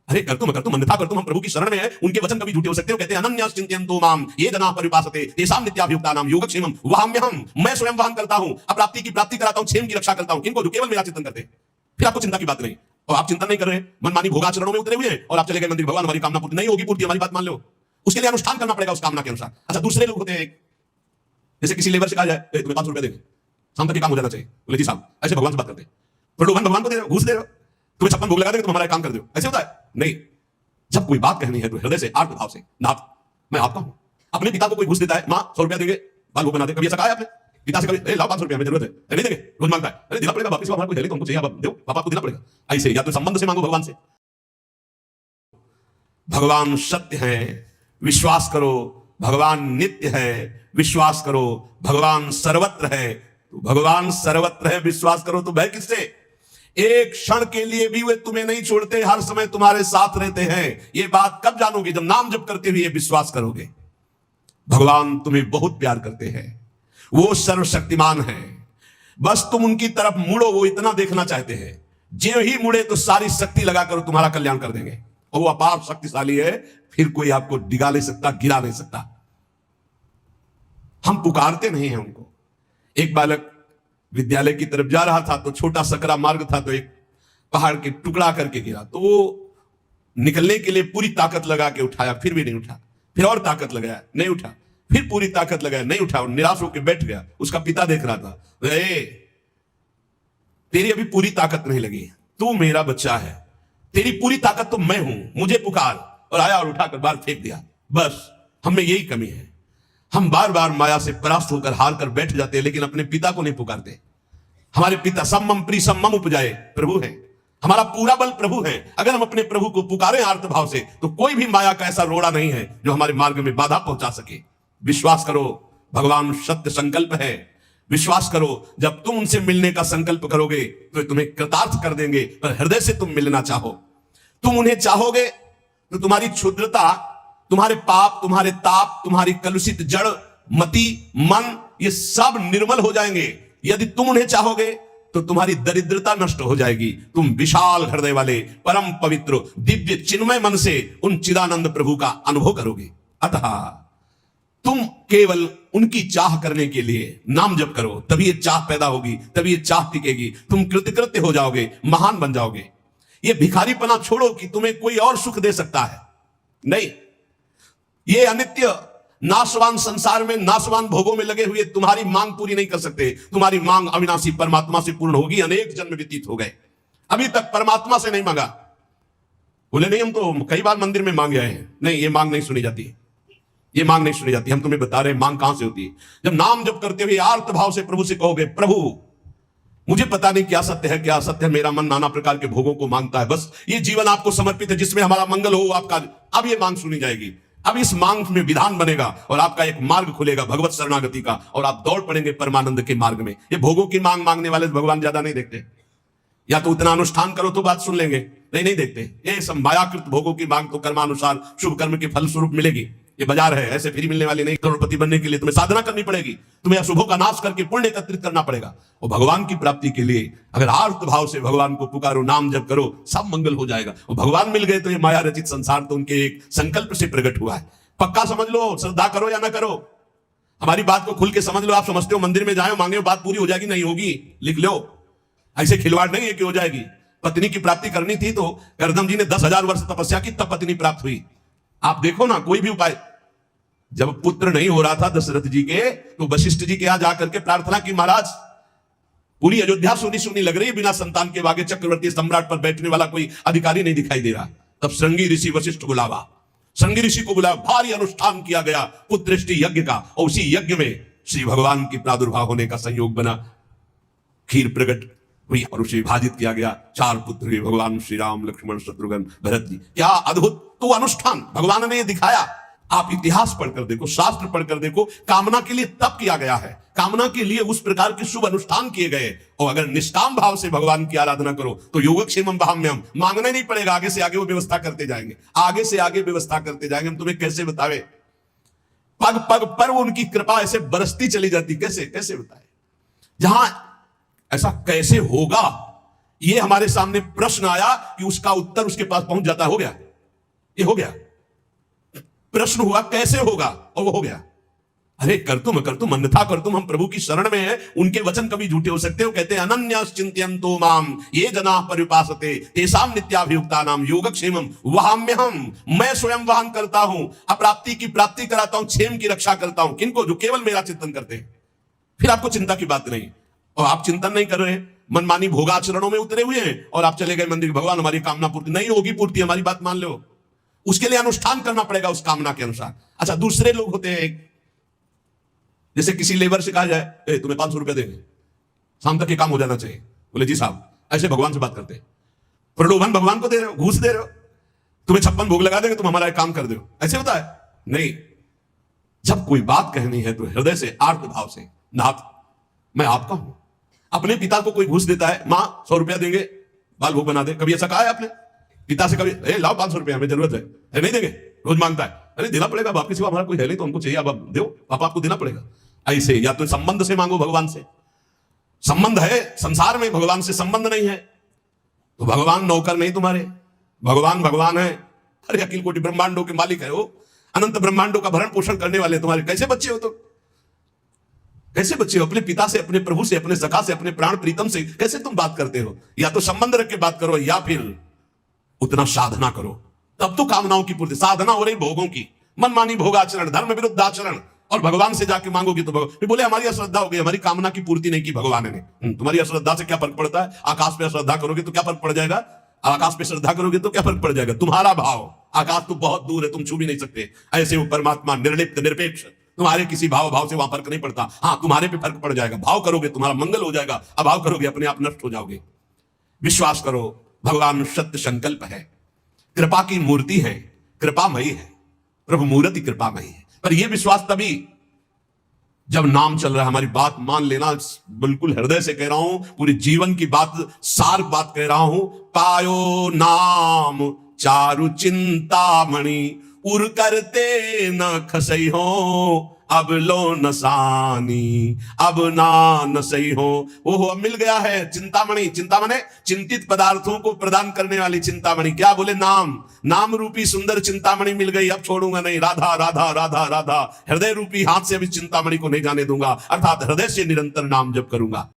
अरे कर्तुम कर्तुम अन्यथा कर्तुम, हम प्रभु की शरण में है, उनके वचन कभी झूठे हो सकते हो। कहते हैं अनन्यास चिंतयन्तो माम ये जना परिपासते तेषां नित्याभियुक्तानां योगक्षेमं वहाम्यहम्, मैं स्वयं वहन करता हूं, अप्राप्ति की प्राप्ति कराता हूं, क्षेम की रक्षा करता हूं। किनको? जो केवल मेरा चिंतन करते हैं। फिर आपको चिंता की बात नहीं, और आप चिंतन नहीं कर रहे, मनमानी भोगाचरणों में उतरे हुए हैं, और आप चले गए मंदिर, भगवान हमारी कामना पूरी नहीं होगी, पूर्ति हमारी बात मान लो, उसके लिए अनुष्ठान करना पड़ेगा उस कामना के अनुसार। अच्छा, दूसरे लोग होते हैं, जैसे किसी लेबर से कहा जाए तुम्हें 500 रुपए देंगे, शाम तक काम हो जाना चाहिए, बोले जी साहब, ऐसे भगवान से बात करते हैं। प्रलोभन भगवान को दे रहे हो, घूस दे रहे हो, तुम्हें 56 भोग लगा देंगे, तुम हमारा काम कर दो, ऐसे होता है? नहीं, जब कोई बात कहनी है तो हृदय से, आत्म भाव से, नाथ मैं आपका हूं। अपने पिता को कोई घूस देता है, मां 100 रुपया देंगे बाल भोग बना दे, कभी ऐसा कहा है आपने पिता से? कभी लाओ 500 रुपया, हमें जरूरत है, नहीं देंगे, रोज मांगता है, अरे देना पड़ेगा, वापस हमारा कोई दे तो हमको चाहिए, आप दो, पापा को देना पड़ेगा। ऐसे या तो संबंध से मांगो भगवान से। भगवान सत्य है, विश्वास करो, भगवान नित्य है, विश्वास करो, भगवान सर्वत्र है, तो भगवान सर्वत्र है, विश्वास करो, तो भय किससे? एक क्षण के लिए भी वे तुम्हें नहीं छोड़ते, हर समय तुम्हारे साथ रहते हैं। ये बात कब जानोगे? जब नाम जप करते हुए विश्वास करोगे। भगवान तुम्हें बहुत प्यार करते हैं, वो सर्वशक्तिमान है, बस तुम उनकी तरफ मुड़ो, वो इतना देखना चाहते हैं। जो ही मुड़े तो सारी शक्ति लगाकर तुम्हारा कल्याण कर देंगे, और वो अपार शक्तिशाली है, फिर कोई आपको डिगा नहीं सकता, गिरा नहीं सकता। हम पुकारते नहीं हैं उनको। एक बालक विद्यालय की तरफ जा रहा था, तो छोटा सकरा मार्ग था, तो एक पहाड़ के टुकड़ा करके गिरा, तो वो निकलने के लिए पूरी ताकत लगा के उठाया, फिर भी नहीं उठा, फिर और ताकत लगाया, नहीं उठा, फिर पूरी ताकत लगाया, नहीं उठा, और निराश होकर बैठ गया। उसका पिता देख रहा था, तेरी अभी पूरी ताकत नहीं लगी, तू मेरा बच्चा है, तेरी पूरी ताकत तो मैं हूं, मुझे पुकार। और आया और उठाकर बाहर फेंक दिया। बस हम में यही कमी है, हम बार बार माया से परास्त होकर हार कर बैठ जाते हैं, लेकिन अपने पिता को नहीं पुकारते। हमारे पिता सम्मम प्री सम्मम उपजाए प्रभु है, हमारा पूरा बल प्रभु है। अगर हम अपने प्रभु को पुकारें आर्त भाव से, तो कोई भी माया का ऐसा रोड़ा नहीं है जो हमारे मार्ग में बाधा पहुंचा सके। विश्वास करो, भगवान सत्य संकल्प है। विश्वास करो, जब तुम उनसे मिलने का संकल्प करोगे तो तुम्हें कृतार्थ कर देंगे, पर हृदय से तुम मिलना चाहो। तुम उन्हें चाहोगे तो तुम्हारी क्षुद्रता, तुम्हारे पाप, तुम्हारे ताप, तुम्हारी कलुषित जड़ मति, मन, ये सब निर्मल हो जाएंगे। यदि तुम उन्हें चाहोगे तो तुम्हारी दरिद्रता नष्ट हो जाएगी। तुम विशाल हृदय वाले, परम पवित्र, दिव्य चिन्मय मन से उन चिदानंद प्रभु का अनुभव करोगे। अतः तुम केवल उनकी चाह करने के लिए नाम जप करो, तभी ये चाह पैदा होगी, तभी ये चाह टिकेगी। तुम कृतकृत्य हो जाओगे, महान बन जाओगे। ये भिखारीपना छोड़ो कि तुम्हें कोई और सुख दे सकता है, नहीं। ये अनित्य नाशवान संसार में, नाशवान भोगों में लगे हुए तुम्हारी मांग पूरी नहीं कर सकते। तुम्हारी मांग अविनाशी परमात्मा से पूर्ण होगी। अनेक जन्म व्यतीत हो गए, अभी तक परमात्मा से नहीं मांगा। बोले नहीं, हम तो कई बार मंदिर में मांगे हैं। नहीं, ये मांग नहीं सुनी जाती, ये मांग नहीं सुनी जाती। हम तुम्हें बता रहे हैं मांग कहां से होती है। जब नाम जप करते हुए आर्त भाव से प्रभु से कहोगे, प्रभु मुझे पता नहीं क्या सत्य है क्या असत्य है, मेरा मन नाना प्रकार के भोगों को मांगता है, बस ये जीवन आपको समर्पित है, जिसमें हमारा मंगल हो आपका। अब ये मांग सुनी जाएगी, अब इस मांग में विधान बनेगा, और आपका एक मार्ग खुलेगा भगवत शरणागति का, और आप दौड़ पड़ेंगे परमानंद के मार्ग में। ये भोगों की मांग मांगने वाले भगवान ज्यादा नहीं देखते। या तो उतना अनुष्ठान करो तो बात सुन लेंगे, नहीं देखते। ये सब मायाकृत भोगों की मांग तो कर्मानुसार शुभ कर्म के फल स्वरूप मिलेगी। ये बाजार है, ऐसे फ्री मिलने वाली नहीं। करोड़पति बनने के लिए तुम्हें साधना करनी पड़ेगी, तुम्हें अशुभों का नाश करके पुण्य एकत्रित करना पड़ेगा। और भगवान की प्राप्ति के लिए अगर आर्त भाव से भगवान को पुकारो, नाम जप करो, सब मंगल हो जाएगा। और भगवान मिल गए तो ये माया रचित संसार तो उनके एक संकल्प से प्रकट हुआ है। पक्का समझ लो, श्रद्धा करो या ना करो, हमारी बात को खुल के समझ लो। आप समझते हो मंदिर में जाए मांगे बात पूरी हो जाएगी, नहीं होगी, लिख लो। ऐसे खिलवाड़ नहीं है कि हो जाएगी। पत्नी की प्राप्ति करनी थी तो करदम जी ने 10,000 वर्ष तपस्या की, तब पत्नी प्राप्त हुई। आप देखो ना, कोई भी उपाय। जब पुत्र नहीं हो रहा था दशरथ जी के, तो वशिष्ठ जी के यहां जाकर के प्रार्थना की, महाराज पूरी अयोध्या सोनी सोनी लग रही है, बिना संतान के आगे चक्रवर्ती सम्राट पर बैठने वाला कोई अधिकारी नहीं दिखाई दे रहा। तब श्रृंगी ऋषि वशिष्ठ बुलावा, श्रृंगी ऋषि को बुलाया, भारी अनुष्ठान किया गया पुत्रष्टि यज्ञ का, और उसी यज्ञ में श्री भगवान की प्रादुर्भाव होने का संयोग बना। खीर प्रकट हुई और उसे विभाजित किया गया। 4 पुत्र हुए, भगवान श्री राम, लक्ष्मण, शत्रुघ्न, भरत जी। क्या अद्भुत तो अनुष्ठान भगवान ने दिखाया। आप इतिहास पढ़कर देखो, शास्त्र पढ़कर देखो, कामना के लिए तप किया गया है, कामना के लिए उस प्रकार के शुभ अनुष्ठान किए गए। और अगर निष्काम भाव से भगवान की आराधना करो तो योगक्षेमम वहाम्यहम्, मांगना नहीं पड़ेगा, आगे से आगे वो व्यवस्था करते जाएंगे, आगे से आगे व्यवस्था करते जाएंगे। हम तुम्हें कैसे बतावे, पग पग पर वो उनकी कृपा ऐसे बरसती चली जाती। कैसे कैसे बताए, जहां ऐसा कैसे होगा ये हमारे सामने प्रश्न आया कि उसका उत्तर उसके पास पहुंच जाता, हो गया, ये हो गया। प्रश्न हुआ कैसे होगा, और वो हो गया। अरे कर तुम अन्यथा कर तुम, हम प्रभु की शरण में हैं, उनके वचन कभी झूठे हो सकते हो। कहते हैं अनन्यास चिंतयन्तो माम ये जना परिपासते तेषां नित्याभियुक्तानाम योगक्षेमम वहाम्यहम, मैं स्वयं वहन करता हूं, अप्राप्ति की प्राप्ति कराता हूं, क्षेम की रक्षा करता हूं। किनको? जो केवल मेरा चिंतन करते हैं। फिर आपको चिंता की बात नहीं, और आप चिंतन नहीं कर रहे हैं, मनमानी भोगाचरणों में उतरे हुए हैं, और आप चले गए मंदिर, भगवान हमारी कामना पूर्ति नहीं होगी, पूर्ति हमारी बात मान लो, उसके लिए अनुष्ठान करना पड़ेगा उस कामना के अनुसार। अच्छा, दूसरे लोग होते हैं, जैसे किसी लेबर से कहा जाए तुम्हें 500 रुपया देंगे, शाम तक ये काम हो जाना चाहिए, बोले जी साहब, ऐसे भगवान से बात करते हैं। प्रलोभन भगवान को दे रहे हो, घूस दे रहे हो, तुम्हें 56 भोग लगा देंगे, तुम हमारा एक काम कर दो, ऐसे होता है? नहीं, जब कोई बात कहनी है तो हृदय से, आर्त भाव से, नाथ मैं आपका हूं। अपने पिता को कोई घूस देता है, मां 100 रुपया देंगे बाल भोग बना दे, कभी ऐसा कहा है आपने पिता से? कभी लाओ 500 रुपया, हमें जरूरत है, नहीं देंगे, रोज मांगता है, अरे देना पड़ेगा, बाप के सिवा हमारा कोई है नहीं, तो हमको चाहिए, अब दो, पापा आपको देना पड़ेगा। ऐसे या तो संबंध से मांगो, भगवान से संबंध है, संसार में भगवान से संबंध नहीं है, तो भगवान नौकर नहीं तुम्हारे, भगवान भगवान है। अरे अखिल कोटि ब्रह्मांडों के मालिक है वो, अनंत ब्रह्मांडों का भरण पोषण करने वाले तुम्हारे कैसे बच्चे हो तुम? कैसे बच्चे हो? अपने पिता से, अपने प्रभु से, अपने सखा से, अपने प्राण प्रीतम से कैसे तुम बात करते हो? या तो संबंध रख के बात करो, या फिर उतना साधना करो, तब तो कामनाओं की पूर्ति। साधना हो रही भोगों की, मनमानी भोगाचरण, धर्म विरुद्ध आचरण, और भगवान से जाके मांगोगी तो भगवान बोले हमारी अश्रद्धा हो गई, हमारी कामना की पूर्ति नहीं की भगवान ने। तुम्हारी अश्रद्धा से क्या फर्क पड़ता है? आकाश पे श्रद्धा करोगे तो क्या फर्क पड़ जाएगा? आकाश पे श्रद्धा करोगे तो क्या फर्क पड़ जाएगा? तुम्हारा भाव, आकाश तो बहुत दूर है, तुम छू भी नहीं सकते। ऐसे वो परमात्मा निर्लिप्त निरपेक्ष, तुम्हारे किसी भाव से वहां फर्क नहीं पड़ता। हाँ, तुम्हारे पे फर्क पड़ जाएगा, भाव करोगे तुम्हारा मंगल हो जाएगा, अभाव करोगे अपने आप नष्ट हो जाओगे। विश्वास करो, भगवान सत्य संकल्प है, कृपा की मूर्ति है, कृपामयी है, प्रभु मूर्ति कृपामयी है। पर यह विश्वास तभी जब नाम चल रहा है। हमारी बात मान लेना, बिल्कुल हृदय से कह रहा हूं, पूरे जीवन की बात, सार बात कह रहा हूं। पायो नाम चारु चिंतामणि, उर करते न खसई हो, अब लो नसानी, अब ना नसई हो। ओहो, अब मिल गया है चिंतामणि। चिंता माने चिंतित पदार्थों को प्रदान करने वाली चिंतामणि। क्या बोले? नाम, नाम रूपी सुंदर चिंतामणि मिल गई, अब छोड़ूंगा नहीं। राधा राधा राधा राधा, हृदय रूपी हाथ से अभी चिंतामणि को नहीं जाने दूंगा, अर्थात हृदय से निरंतर नाम जप करूंगा।